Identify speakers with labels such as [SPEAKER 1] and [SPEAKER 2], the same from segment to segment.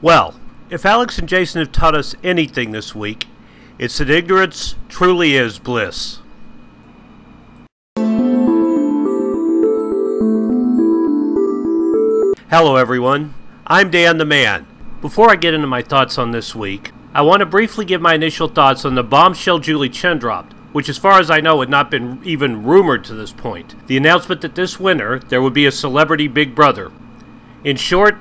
[SPEAKER 1] Well, if Alex and Jason have taught us anything this week, it's that ignorance truly is bliss. Hello everyone, I'm Dan the Man. Before I get into my thoughts on this week, I want to briefly give my initial thoughts on the bombshell Julie Chen dropped, which as far as I know had not been even rumored to this point. The announcement that this winter there would be a celebrity Big Brother. In short,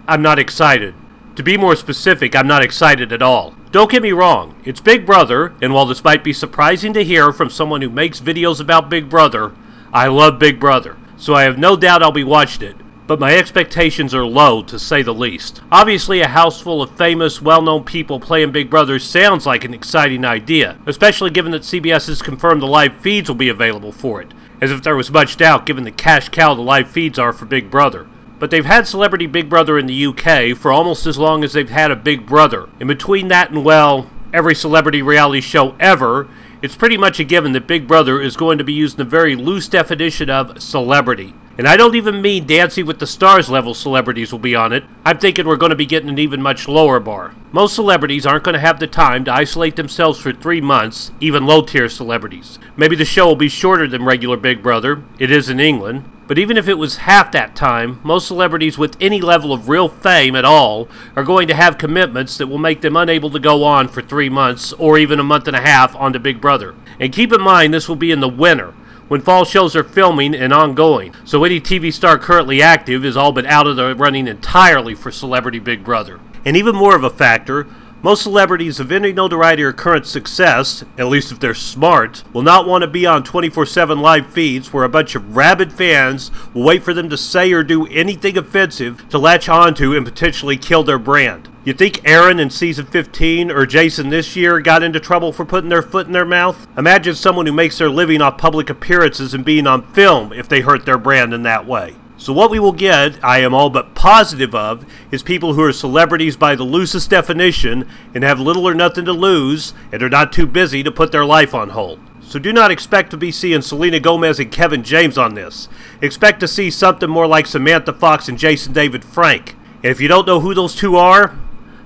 [SPEAKER 1] I'm not excited. To be more specific, I'm not excited at all. Don't get me wrong, it's Big Brother, and while this might be surprising to hear from someone who makes videos about Big Brother, I love Big Brother, so I have no doubt I'll be watching it. But my expectations are low, to say the least. Obviously, a house full of famous, well-known people playing Big Brother sounds like an exciting idea, especially given that CBS has confirmed the live feeds will be available for it, as if there was much doubt given the cash cow the live feeds are for Big Brother. But they've had Celebrity Big Brother in the UK for almost as long as they've had a Big Brother. And between that and, well, every celebrity reality show ever, it's pretty much a given that Big Brother is going to be used in a very loose definition of celebrity. And I don't even mean Dancing with the Stars level celebrities will be on it. I'm thinking we're going to be getting an even much lower bar. Most celebrities aren't going to have the time to isolate themselves for 3 months, even low-tier celebrities. Maybe the show will be shorter than regular Big Brother. It is in England. But even if it was half that time, most celebrities with any level of real fame at all are going to have commitments that will make them unable to go on for 3 months or even a month and a half on to Big Brother. And keep in mind this will be in the winter, when fall shows are filming and ongoing, so any TV star currently active has all been out of the running entirely for Celebrity Big Brother. And even more of a factor, most celebrities of any notoriety or current success, at least if they're smart, will not want to be on 24/7 live feeds where a bunch of rabid fans will wait for them to say or do anything offensive to latch onto and potentially kill their brand. You think Aaron in season 15 or Jason this year got into trouble for putting their foot in their mouth? Imagine someone who makes their living off public appearances and being on film if they hurt their brand in that way. So what we will get, I am all but positive of, is people who are celebrities by the loosest definition and have little or nothing to lose and are not too busy to put their life on hold. So do not expect to be seeing Selena Gomez and Kevin James on this. Expect to see something more like Samantha Fox and Jason David Frank. And if you don't know who those two are,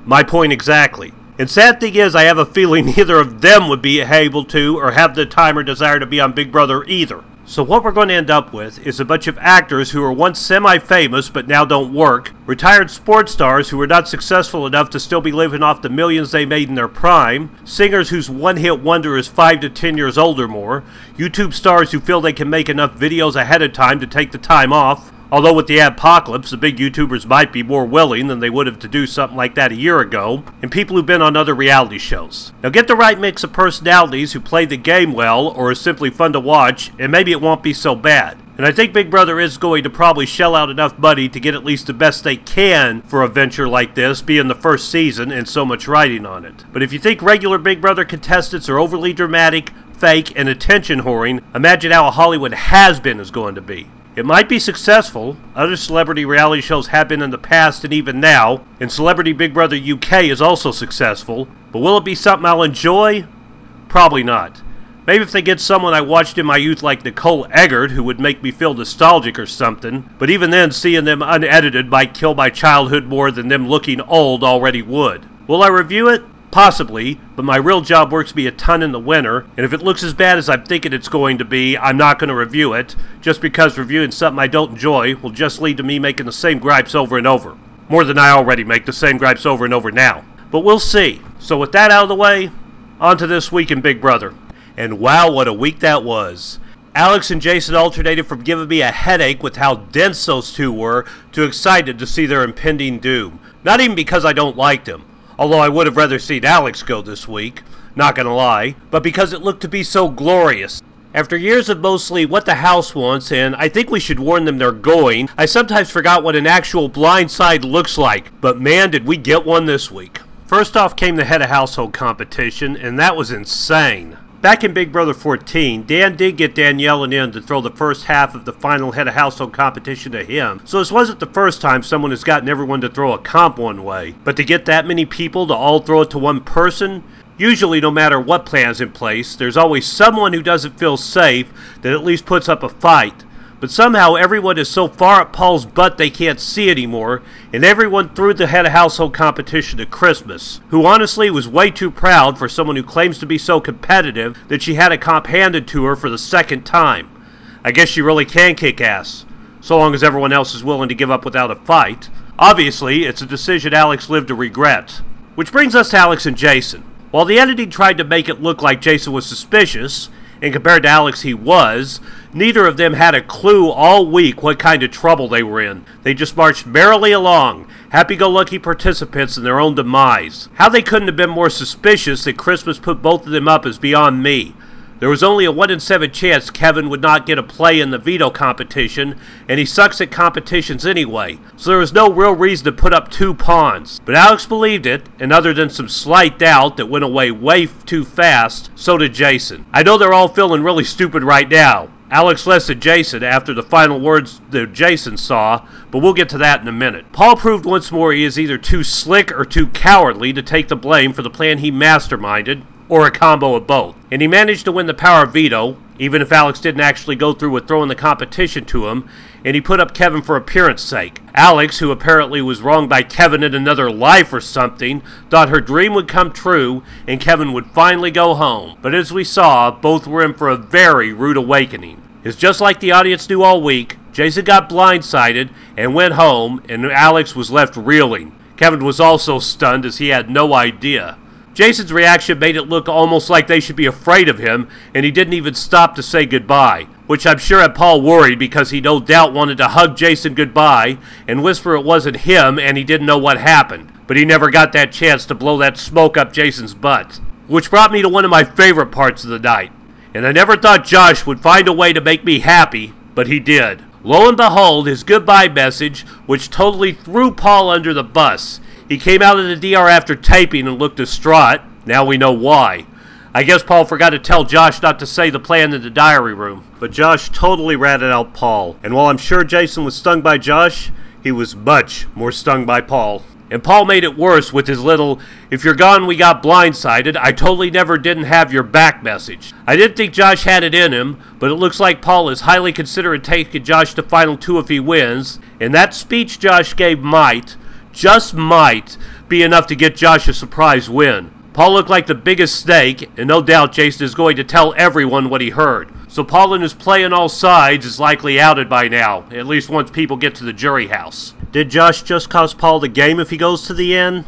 [SPEAKER 1] my point exactly. And sad thing is, I have a feeling neither of them would be able to or have the time or desire to be on Big Brother either. So what we're going to end up with is a bunch of actors who were once semi-famous but now don't work, retired sports stars who were not successful enough to still be living off the millions they made in their prime, singers whose one-hit wonder is 5 to 10 years old or more, YouTube stars who feel they can make enough videos ahead of time to take the time off, although with the adpocalypse, the big YouTubers might be more willing than they would have to do something like that a year ago, and people who've been on other reality shows. Now get the right mix of personalities who play the game well or are simply fun to watch, and maybe it won't be so bad. And I think Big Brother is going to probably shell out enough money to get at least the best they can for a venture like this, being the first season and so much writing on it. But if you think regular Big Brother contestants are overly dramatic, fake, and attention whoring, imagine how a Hollywood has-been is going to be. It might be successful. Other celebrity reality shows have been in the past and even now, and Celebrity Big Brother UK is also successful. But will it be something I'll enjoy? Probably not. Maybe if they get someone I watched in my youth like Nicole Eggert, who would make me feel nostalgic or something. But even then, seeing them unedited might kill my childhood more than them looking old already would. Will I review it? Possibly, but my real job works me a ton in the winter, and if it looks as bad as I'm thinking it's going to be, I'm not going to review it, just because reviewing something I don't enjoy will just lead to me making the same gripes over and over. More than I already make the same gripes over and over now. But we'll see. So with that out of the way, on to this week in Big Brother. And wow, what a week that was. Alex and Jason alternated from giving me a headache with how dense those two were to excited to see their impending doom. Not even because I don't like them. Although I would have rather seen Alex go this week, not gonna lie, but because it looked to be so glorious. After years of mostly what the house wants and I think we should warn them they're going, I sometimes forgot what an actual blind side looks like, but man did we get one this week. First off came the head of household competition, and that was insane. Back in Big Brother 14, Dan did get Danielle and in to throw the first half of the final head of household competition to him, so this wasn't the first time someone has gotten everyone to throw a comp one way. But to get that many people to all throw it to one person, usually no matter what plan's in place, there's always someone who doesn't feel safe that at least puts up a fight. But somehow everyone is so far up Paul's butt they can't see anymore, and everyone threw the head of household competition to Christmas, who honestly was way too proud for someone who claims to be so competitive that she had a comp handed to her for the second time. I guess she really can kick ass, so long as everyone else is willing to give up without a fight. Obviously, it's a decision Alex lived to regret. Which brings us to Alex and Jason. While the editing tried to make it look like Jason was suspicious, and compared to Alex he was, neither of them had a clue all week what kind of trouble they were in. They just marched merrily along, happy-go-lucky participants in their own demise. How they couldn't have been more suspicious that Christmas put both of them up is beyond me. There was only a 1 in 7 chance Kevin would not get a play in the veto competition, and he sucks at competitions anyway, so there was no real reason to put up 2 pawns. But Alex believed it, and other than some slight doubt that went away way too fast, so did Jason. I know they're all feeling really stupid right now. Alex less than Jason after the final words that Jason saw, but we'll get to that in a minute. Paul proved once more he is either too slick or too cowardly to take the blame for the plan he masterminded, or a combo of both. And he managed to win the power of veto, even if Alex didn't actually go through with throwing the competition to him, and he put up Kevin for appearance sake. Alex, who apparently was wronged by Kevin in another life or something, thought her dream would come true and Kevin would finally go home. But as we saw, both were in for a very rude awakening. It's just like the audience knew all week, Jason got blindsided and went home, and Alex was left reeling. Kevin was also stunned as he had no idea. Jason's reaction made it look almost like they should be afraid of him, and he didn't even stop to say goodbye, which I'm sure had Paul worried because he no doubt wanted to hug Jason goodbye and whisper it wasn't him and he didn't know what happened, but he never got that chance to blow that smoke up Jason's butt. Which brought me to one of my favorite parts of the night, and I never thought Josh would find a way to make me happy, but he did. Lo and behold, his goodbye message, which totally threw Paul under the bus. He came out of the DR after taping and looked distraught. Now we know why. I guess Paul forgot to tell Josh not to say the plan in the diary room. But Josh totally ratted out Paul. And while I'm sure Jason was stung by Josh, he was much more stung by Paul. And Paul made it worse with his little, "If you're gone, we got blindsided. I totally never didn't have your back" message. I didn't think Josh had it in him, but it looks like Paul is highly considering taking Josh to Final 2 if he wins. And that speech Josh gave might, just might, be enough to get Josh a surprise win. Paul looked like the biggest snake, and no doubt Jason is going to tell everyone what he heard. So Paul and his play on all sides is likely outed by now, at least once people get to the jury house. Did Josh just cost Paul the game if he goes to the end?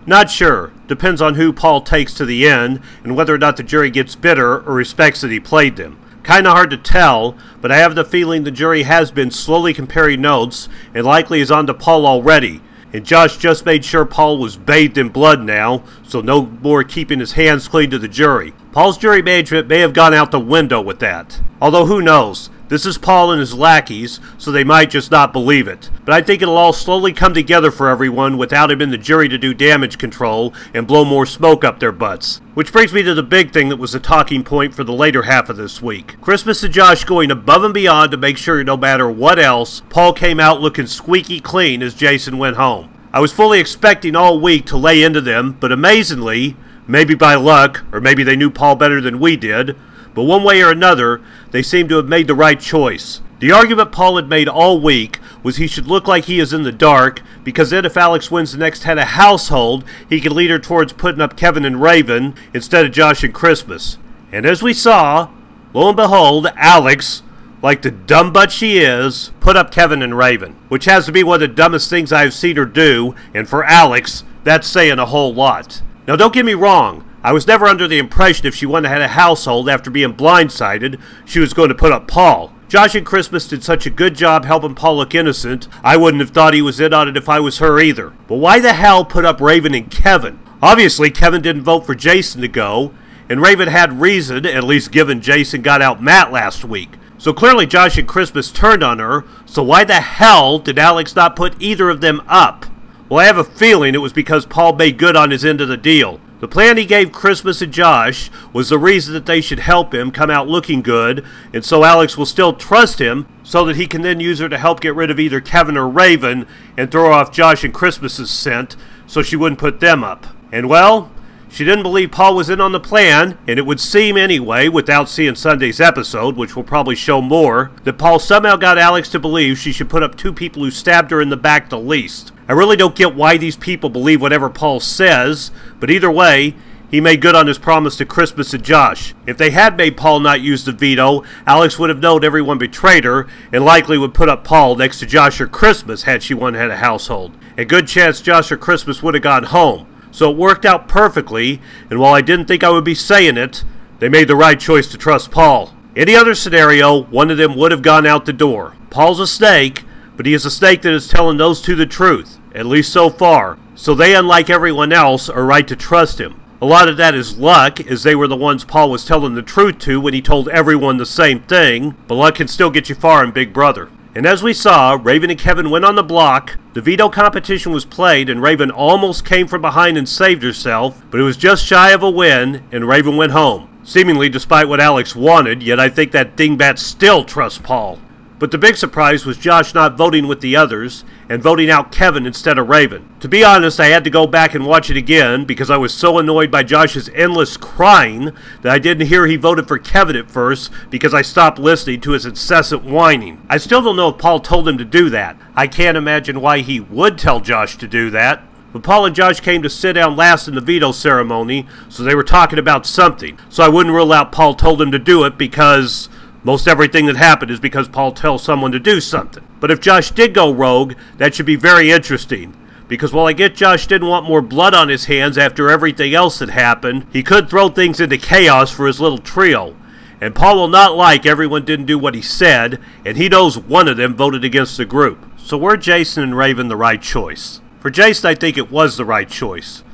[SPEAKER 1] Not sure. Depends on who Paul takes to the end, and whether or not the jury gets bitter or respects that he played them. Kinda hard to tell, but I have the feeling the jury has been slowly comparing notes, and likely is on to Paul already. And Josh just made sure Paul was bathed in blood now, so no more keeping his hands clean to the jury. Paul's jury management may have gone out the window with that. Although who knows? This is Paul and his lackeys, so they might just not believe it. But I think it'll all slowly come together for everyone without him in the jury to do damage control and blow more smoke up their butts. Which brings me to the big thing that was a talking point for the later half of this week. Christmas and Josh going above and beyond to make sure no matter what else, Paul came out looking squeaky clean as Jason went home. I was fully expecting all week to lay into them, but amazingly, maybe by luck, or maybe they knew Paul better than we did, but one way or another, they seemed to have made the right choice. The argument Paul had made all week was he should look like he is in the dark, because then if Alex wins the next head of household, he could lead her towards putting up Kevin and Raven instead of Josh and Christmas. And as we saw, lo and behold, Alex, like the dumb butt she is, put up Kevin and Raven, which has to be one of the dumbest things I've seen her do, and for Alex, that's saying a whole lot. Now don't get me wrong, I was never under the impression if she went ahead of household after being blindsided, she was going to put up Paul. Josh and Christmas did such a good job helping Paul look innocent, I wouldn't have thought he was in on it if I was her either. But why the hell put up Raven and Kevin? Obviously Kevin didn't vote for Jason to go, and Raven had reason, at least given Jason got out Matt last week. So clearly Josh and Christmas turned on her, so why the hell did Alex not put either of them up? Well, I have a feeling it was because Paul made good on his end of the deal. The plan he gave Christmas and Josh was the reason that they should help him come out looking good, and so Alex will still trust him, so that he can then use her to help get rid of either Kevin or Raven, and throw off Josh and Christmas's scent, so she wouldn't put them up. And well, She didn't believe Paul was in on the plan, and it would seem anyway, without seeing Sunday's episode, which will probably show more, that Paul somehow got Alex to believe she should put up 2 people who stabbed her in the back the least. I really don't get why these people believe whatever Paul says, but either way, he made good on his promise to Christmas and Josh. If they had made Paul not use the veto, Alex would have known everyone betrayed her, and likely would put up Paul next to Josh or Christmas had she won head of household. A good chance Josh or Christmas would have gone home. So it worked out perfectly, and while I didn't think I would be saying it, they made the right choice to trust Paul. Any other scenario, one of them would have gone out the door. Paul's a snake, but he is a snake that is telling those 2 the truth, at least so far. So they, unlike everyone else, are right to trust him. A lot of that is luck, as they were the ones Paul was telling the truth to when he told everyone the same thing, but luck can still get you far in Big Brother. And as we saw, Raven and Kevin went on the block, the veto competition was played, and Raven almost came from behind and saved herself, but it was just shy of a win, and Raven went home. Seemingly despite what Alex wanted, yet I think that dingbat still trusts Paul. But the big surprise was Josh not voting with the others, and voting out Kevin instead of Raven. To be honest, I had to go back and watch it again, because I was so annoyed by Josh's endless crying that I didn't hear he voted for Kevin at first, because I stopped listening to his incessant whining. I still don't know if Paul told him to do that. I can't imagine why he would tell Josh to do that. But Paul and Josh came to sit down last in the veto ceremony, so they were talking about something. So I wouldn't rule out Paul told him to do it, because most everything that happened is because Paul tells someone to do something. But if Josh did go rogue, that should be very interesting. Because while I get Josh didn't want more blood on his hands after everything else that happened, he could throw things into chaos for his little trio. And Paul will not like everyone didn't do what he said, and he knows one of them voted against the group. So were Jason and Raven the right choice? For Jason, I think it was the right choice.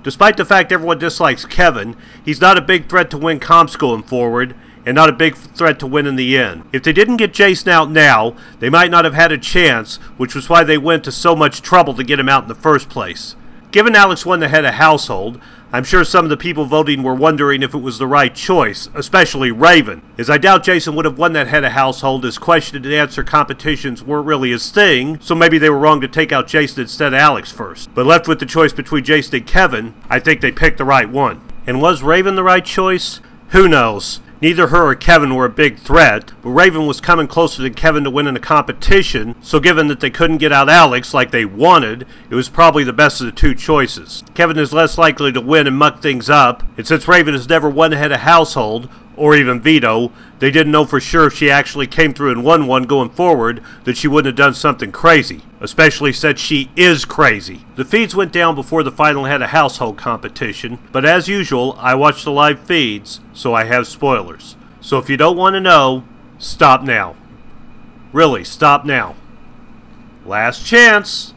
[SPEAKER 1] Despite the fact everyone dislikes Kevin, he's not a big threat to win comps going forward, and not a big threat to win in the end. If they didn't get Jason out now, they might not have had a chance, which was why they went to so much trouble to get him out in the first place. Given Alex won the head of household, I'm sure some of the people voting were wondering if it was the right choice, especially Raven, as I doubt Jason would have won that head of household, as question and answer competitions weren't really his thing, so maybe they were wrong to take out Jason instead of Alex first. But left with the choice between Jason and Kevin, I think they picked the right one. And was Raven the right choice? Who knows? Neither her or Kevin were a big threat, but Raven was coming closer than Kevin to winning the competition, so given that they couldn't get out Alex like they wanted, it was probably the best of the 2 choices. Kevin is less likely to win and muck things up, and since Raven has never won head of household, or even veto, they didn't know for sure if she actually came through and won one going forward that she wouldn't have done something crazy, especially since she is crazy. The feeds went down before the final head of household competition, but as usual, I watch the live feeds, so I have spoilers. So if you don't want to know, stop now. Really, stop now. Last chance.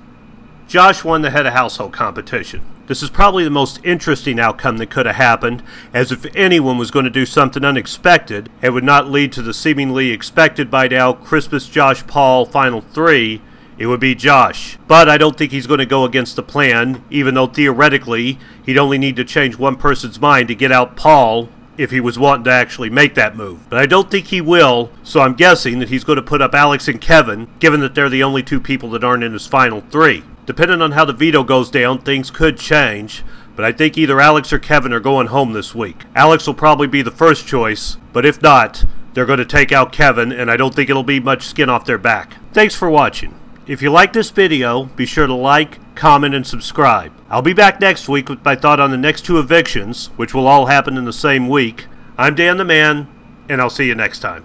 [SPEAKER 1] Josh won the head of household competition. This is probably the most interesting outcome that could have happened, as if anyone was going to do something unexpected, it would not lead to the seemingly expected by now Christmas Josh Paul Final 3, it would be Josh. But I don't think he's going to go against the plan, even though theoretically he'd only need to change one person's mind to get out Paul if he was wanting to actually make that move. But I don't think he will, so I'm guessing that he's going to put up Alex and Kevin, given that they're the only 2 people that aren't in his Final 3. Depending on how the veto goes down, things could change, but I think either Alex or Kevin are going home this week. Alex will probably be the first choice, but if not, they're going to take out Kevin, and I don't think it'll be much skin off their back. Thanks for watching. If you like this video, be sure to like, comment, and subscribe. I'll be back next week with my thought on the next 2 evictions, which will all happen in the same week. I'm Dan the Man, and I'll see you next time.